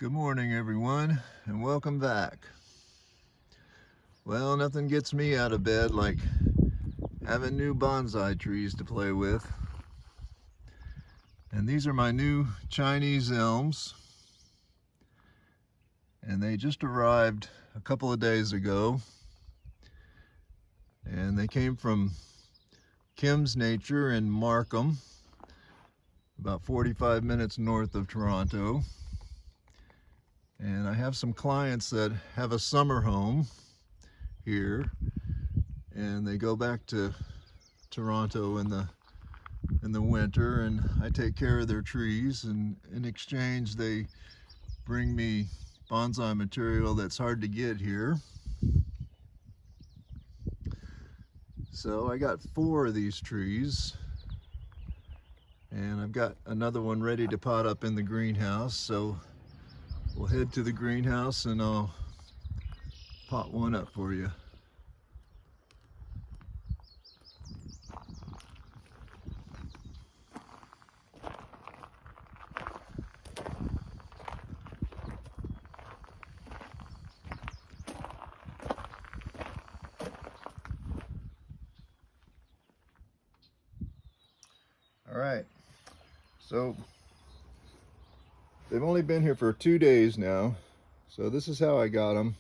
Good morning, everyone, and welcome back. Well, nothing gets me out of bed like having new bonsai trees to play with. And these are my new Chinese elms. And they just arrived a couple of days ago. And they came from Kim's Nature in Markham, about 45 minutes north of Toronto. And I have some clients that have a summer home here, and they go back to Toronto in the winter, and I take care of their trees, and in exchange they bring me bonsai material that's hard to get here. So I got 4 of these trees, and I've got another one ready to pot up in the greenhouse, so we'll head to the greenhouse and I'll pot one up for you. All right, so they've only been here for 2 days now, so this is how I got them,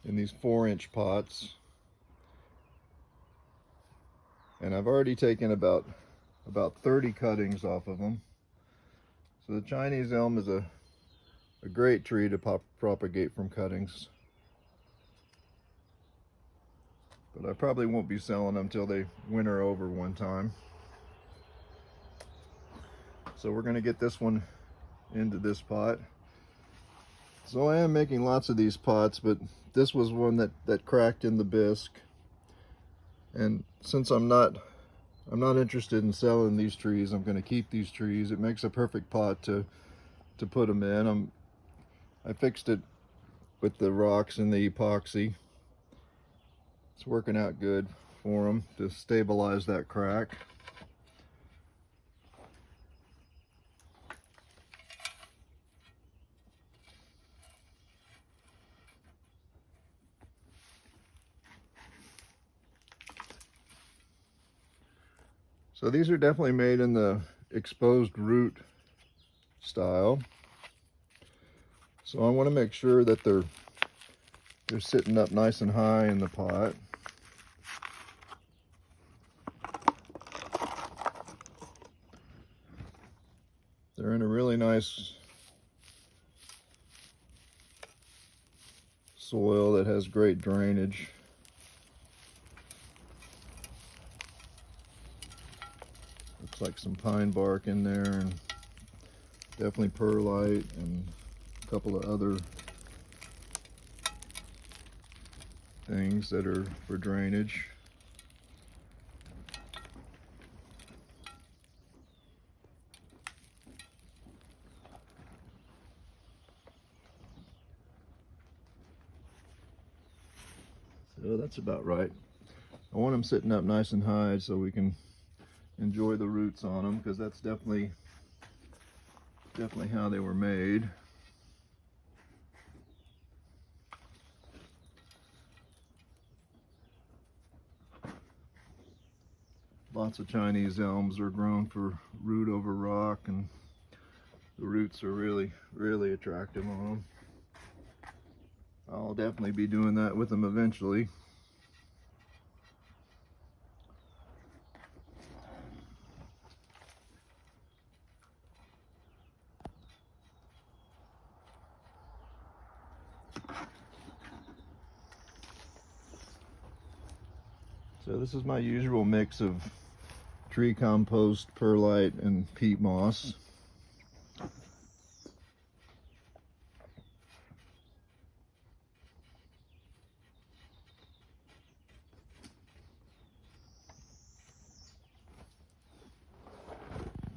in these 4-inch pots. And I've already taken about 30 cuttings off of them. So the Chinese elm is a great tree to propagate from cuttings. But I probably won't be selling them till they winter over one time. So we're gonna get this one into this pot. So I am making lots of these pots, but this was one that cracked in the bisque. And since I'm not interested in selling these trees, I'm gonna keep these trees. It makes a perfect pot to put them in. I fixed it with the rocks and the epoxy. It's working out good for them to stabilize that crack. So these are definitely made in the exposed root style. So I want to make sure that they're sitting up nice and high in the pot. They're in a really nice soil that has great drainage. Looks like some pine bark in there, and definitely perlite and a couple of other things that are for drainage. So that's about right. I want them sitting up nice and high so we can enjoy the roots on them, because that's definitely how they were made. Lots of Chinese elms are grown for root over rock, and the roots are really attractive on them. I'll definitely be doing that with them eventually. So this is my usual mix of tree compost, perlite, and peat moss.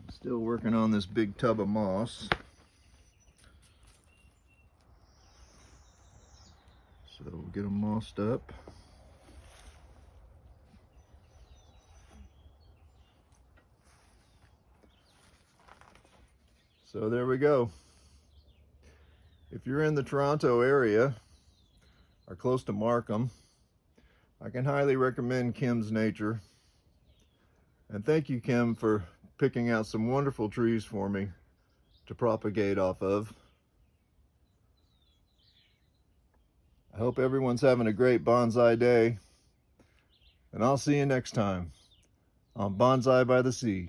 Still working on this big tub of moss. So we'll get them mossed up. So there we go. you're in the Toronto area or close to Markham, I can highly recommend Kim's Nature. And thank you, Kim, for picking out some wonderful trees for me to propagate off of. I hope everyone's having a great bonsai day, and I'll see you next time on Bonsai by the Sea.